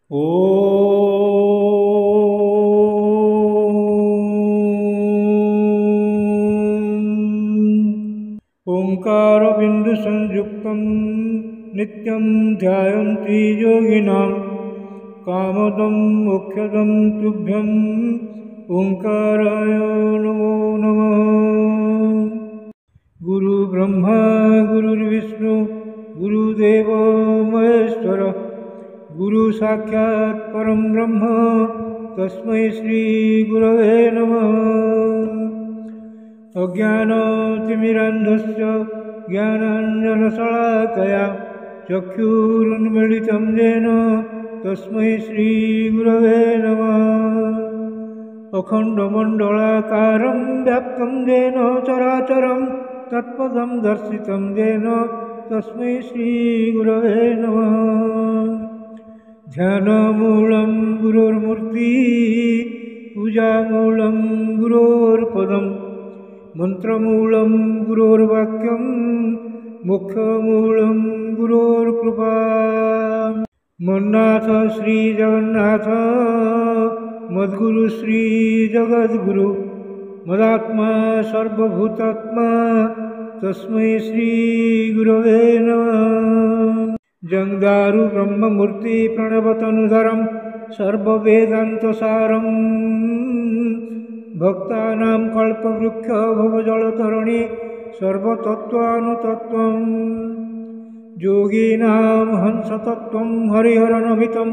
ओंकारबिंदुसंयुक्तं नित्यं ध्यायन्ति योगिनां कामदं मोक्षदं तुभ्यं ओंकाराय नमो नमः। गुरु ब्रह्मा गुरुर्विष्णु गुरुदेव महेश्वर गुरु साक्षात् परं ब्रह्म तस्मै श्री गुरवे नमः। अज्ञानतिमिरान्धस्य ज्ञानाञ्जनशलाकया चक्षुरुन्मीलितं येन तस्मै श्री गुरवे नमः। अखण्डमण्डलाकारं व्याप्तं येन चराचरं तत्पदं दर्शितं येन तस्मै श्री गुरवे नमः। ध्यानमूलं गुरोर्मूर्तिः पूजामूलं गुरोर्पदं मंत्रमूलं गुरोर्वाक्यं मोक्षमूलं गुरोर्कृपा। मन्नाथ श्री जगन्नाथ मद्गुरु श्री जगद्गुरु मदात्मा सर्वभूतात्मा तस्मै श्री गुरवे नमः। जंदारु ब्रह्ममूर्ति प्रणवतनुधरं सर्ववेदान्तसारं भक्तानां कल्पवृक्ष भवजलतरणी सर्वतत्त्वानुतत्त्वं योगिनां हंसतत्त्वं हरिहरनमितं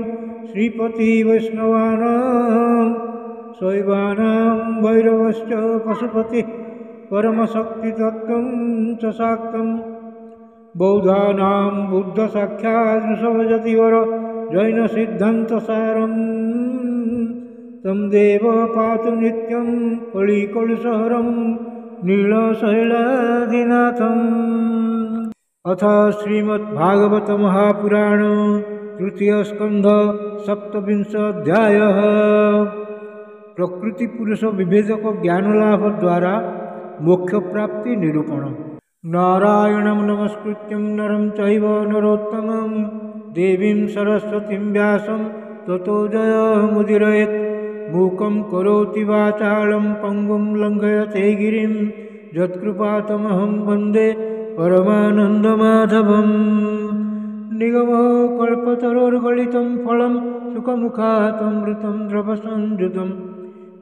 श्रीपति वैष्णवानां शैवानां भैरवश्च पशुपति परमशक्तितत्त्वं च शाक्तं बौद्धानां बुद्धसाक्षात् ऋषभजतिवर जैनसिद्धान्तसारं तं देव पातु नित्यं कलिकलुषहरं नीलशैलाधिनाथम्। अथ श्रीमद्भागवत महापुराण तृतीय स्कंध सप्तविंशोऽध्यायः। प्रकृति पुरुष विभेदक ज्ञान लाभ द्वारा मोक्ष प्राप्ति निरूपण। नारायणं नमस्कृत्यं नरं चैव नरोत्तमं देवीं सरस्वतीं व्यासं ततो जयमुदीरयेत्। मूकं करोति वाचालं पंगुं लंघयते गिरिं यत्कृपातमहं वन्दे परमानन्दमाधवम्। निगमकल्पतरोर्गलितं फलं सुखमुखातमृतं द्रवसंयुतं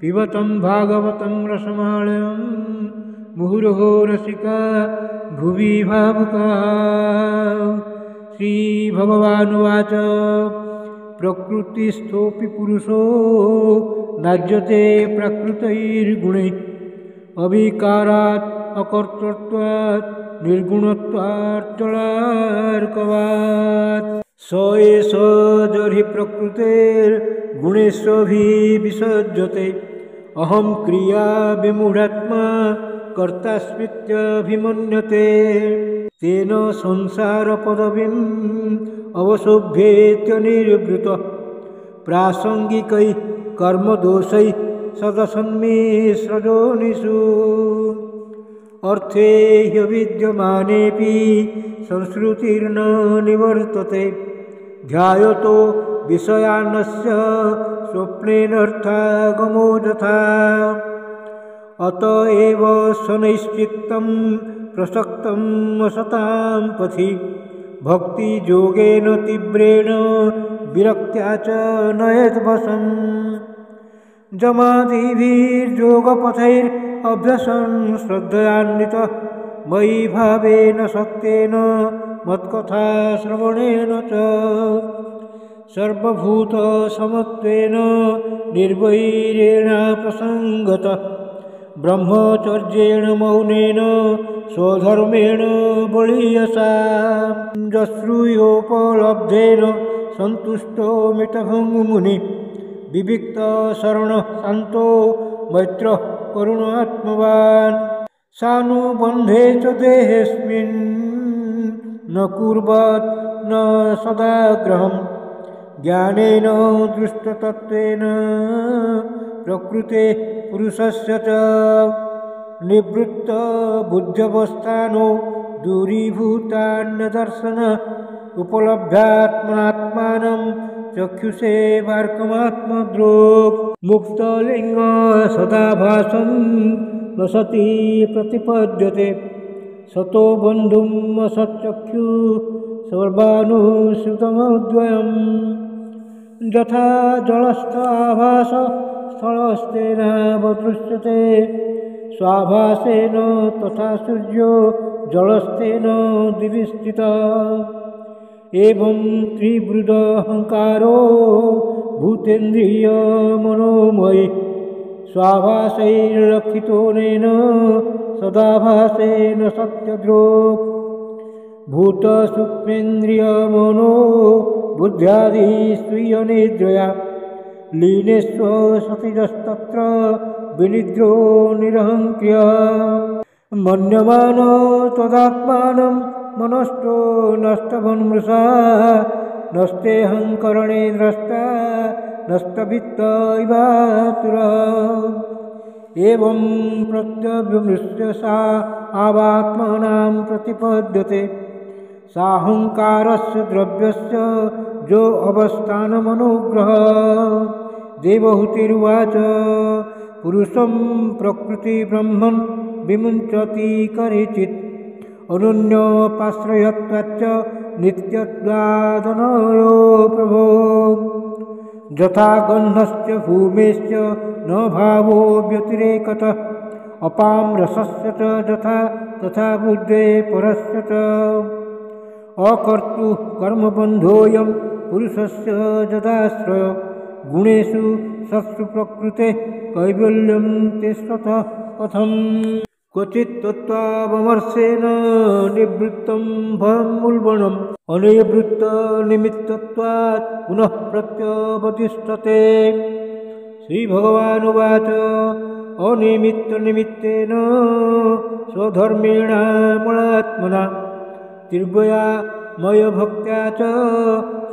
पिबतं भागवतं रसमालयं मुहुर्मुहुः रसिका भुवि भावुकाः। श्रीभगवानुवाच प्रकृतिस्थोऽपि पुरुषो नाज्यते प्रकृतैर्गुणैः अविकारात् अकर्तृत्वात् निर्गुणत्वात् चलार्कवात्। स एष जर्हि प्रकृतेर्गुणेष्वभिविसज्जते अहं क्रिया विमूढात्मा कर्तास्मीत्यभिमन्यते। तेन संसारपदवीम् अवशोभ्येत्यनिर्वृतः प्रासंगिकैः कर्मदोषैः सदसन्मिश्रजोनिषु। अर्थे ह्यविद्यमानेऽपि संश्रुतिर्न निवर्तते ध्यायतो विषयान्नस्य स्वप्नेनर्थागमो यथा। अत एव शनैश्चित्तं प्रसक्तं असतां पथि भक्तियोगेन तीव्रेण विरक्त्या च नयेद्वशम्। जमादिभिर्योगपथैरभ्यसन् श्रद्धयान्वितः मयि भावेन सत्येन मत्कथा श्रवणेन च सर्वभूतसमत्वेन निर्वैरेण प्रसङ्गतः ब्रह्मचर्येण मौनेन स्वधर्मेण बलीयसा। जश्रूयोपलब्धेन सन्तुष्टो मितभङ्गुमुनि विविक्तशरणः शान्तो मैत्रः करुणात्मवान्। सानुबन्धे च देहेऽस्मिन् न कुर्वत् न सदाग्रहम् ज्ञानेन दृष्टतत्त्वेन प्रकृते पुरुषस्य च निवृत्त बुद्ध्यवस्थानो दूरीभूतान्यदर्शन उपलभ्यात्मनात्मानं च चक्षुषे वार्कमात्मद्रोक् मुक्तलिंग सदा भासं वसति प्रतिपद्यते सतो बन्धुं असच्चक्षु सर्वानुश्रुतमद्वयम् यथा जलस्थ आभास स्थलस्तेन दृश्यते स्वाभासेन तथा सूर्यो जलस्तेन दिवि स्थितः एवं त्रिवृदहंकारो भूतेन्द्रिय मनोमयि स्वाभासैर्लक्षितोनेन सदाभासेन सत्यद्रोक् भूतसूक्ष्मेन्द्रिय मनो बुद्ध्यादि स्वीयनिद्रया लीनेष्व सतिरस्तत्र विनिद्रो निरहङ्क्रियः मन्यमानो त्वदात्मानं मनस्तो नष्टभन्मृषा नष्टेऽहङ्करणे द्रष्टा नष्टवित्त इवातुरः एवं प्रत्यभिमृश्य सा आवात्मनां प्रतिपद्यते साहंकारस्य द्रव्यस्य जो अवस्थानमनुग्रह देवहूतिरुवाच पुरुषं प्रकृतिब्रह्मन् विमुञ्चति करिचित् अनन्योपाश्रयत्वाच्च नित्यत्वादनयो प्रभो यथा गन्धस्य भूमेश्च न भावो व्यतिरेकतः अपां रसस्य च यथा तथा बुद्धे परस्य च अकर्तुः कर्मबन्धोऽयं पुरुषस्य यदाश्रय गुणेषु सत्सु प्रकृतेः कैवल्यं ते स्वतः कथम् क्वचित् तत्त्वावमर्शेन निवृत्तं भयमुल्बणम् अनिवृत्तनिमित्तत्वात् पुनः प्रत्यवतिष्ठते श्रीभगवानुवाच अनिमित्तनिमित्तेन स्वधर्मेण मलात्मना तिर्वया मयभक्त्या च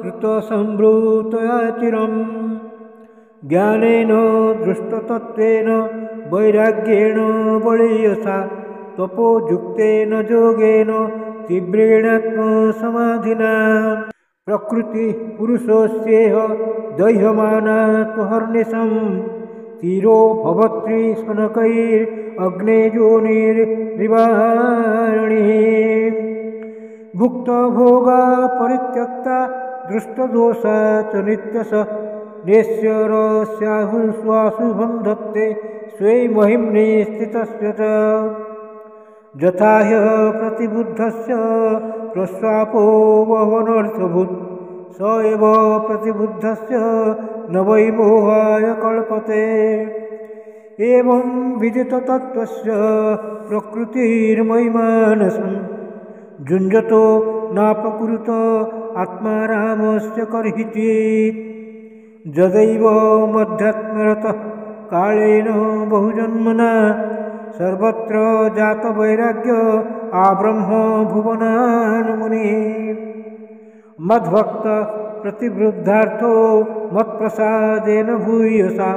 श्रुतसंभृतया चिरम् ज्ञानेन दृष्टतत्त्वेन वैराग्येण बलीयसा तपोयुक्तेन योगेन तीव्रेणात्मसमाधिना प्रकृतिः पुरुषस्येह दह्यमानात्महर्निशम् तीरो भवत्रिशनकैरग्नेयोनिर्निवारणिः भुक्तभोगा परित्यक्ता दृष्टदोषा च नित्यश नेष्यरस्याहुस्वाशुभं धत्ते स्वे महिम्नि स्थितस्य च यथा ह्यः प्रतिबुद्धस्य प्रस्वापो वहनर्थभूत् स एव प्रतिबुद्धस्य न वै मोहाय कल्पते एवं विदिततत्त्वस्य प्रकृतिर्महिमानसं जुञ्जतो नापकुरुत आत्मारामस्य कर्हिचित् यदैव मध्यात्मरतः कालेन बहुजन्मना सर्वत्र जातवैराग्य आब्रह्म भुवनान् मुनिः मद्भक्त प्रतिवृद्धार्थो मत्प्रसादेन भूयसा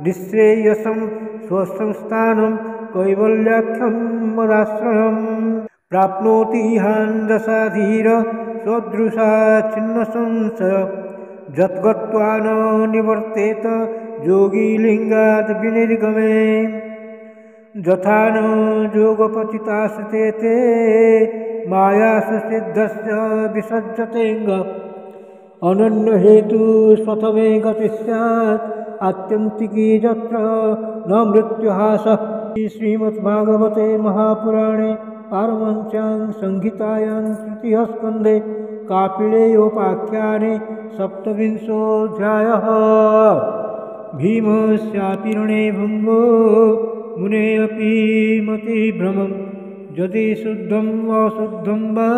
निःश्रेयसं स्वसंस्थानं कैवल्याख्यं मदाश्रयम् प्राप्नोति हान्दसाधीर स्वदृशा छिन्नसंशय यद्गत्वा न निवर्तेत योगी लिङ्गाद् विनिर्गमे यथा न योगपचितास्ते ते मायासु सिद्धस्य विसज्जतेऽङ्ग अनन्यहेतु स्वथमे गतिः स्यात् आत्यन्तिकी यत्र न मृत्युहासः श्रीमद्भागवते महापुराणे पारमहंस्यां संहितायां तृतीयः स्कन्धे कापिलेयोपाख्याने सप्तविंशोऽध्यायः भीमस्यापि रणे भङ्गो मुने अपि मतिभ्रमं यदि शुद्धं वा अशुद्धं वा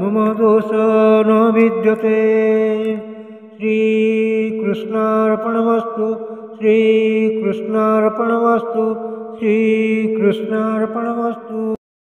मम दोषः न विद्यते। श्रीकृष्णार्पणमस्तु श्रीकृष्णार्पणमस्तु श्रीकृष्णार्पणमस्तु।